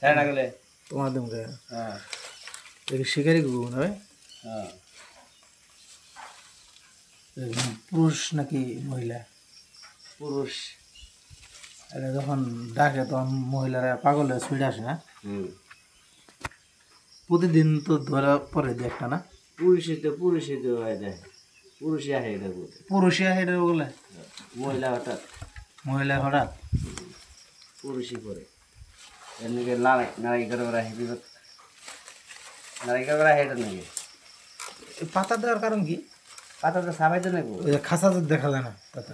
হ্যাঁ না গেলে তোমার দিমকে হ্যাঁ এই শিকারি গুগু না ভাই হ্যাঁ পুরুষ নাকি মহিলা পুরুষ এটা যখন ডাকে তখন মহিলারা পাগল হয়ে ছুটে আসে না প্রতিদিন তো ধরা পরে একটা না পুরুষই তো হয় দেখে পুরুষই আসে এটা বলতে পুরুষই আসে এটা বলে মহিলা হঠাৎ মহিলা হঠাৎ পুরুষই করে এমনিকে নারাই করে ওরা হেঁটে নারাই করে ওরা হেঁটে নাকি পাতা দেওয়ার কারণ কি পাতা তো সাবাই তো নাকি ওই যে খাসা তো দেখা যায় না তাতে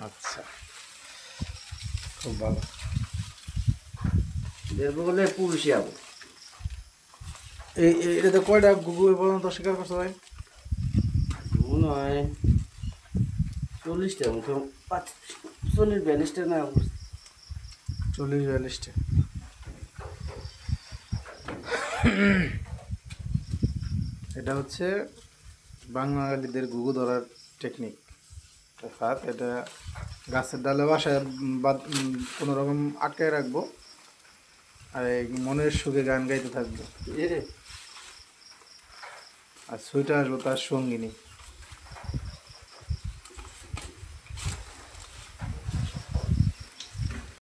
আচ্ছা খুব ভালো দেখবো বলে পুরুষই আবো এই এটাতে কয়টা গুগু এ পর্যন্ত শিকার করছো ভাই মনে হয় 40টা মতো 40-42টা না 40-42টা এটা হচ্ছে বাঙালিদের ঘুঘু ধরার টেকনিক অর্থাৎ এটা গাছের ডালে বাসায় বা কোনো রকম আটকায় রাখবো আর এই মনের সুখে গান গাইতে থাকবো আর সুইটা আসবো তার সঙ্গিনী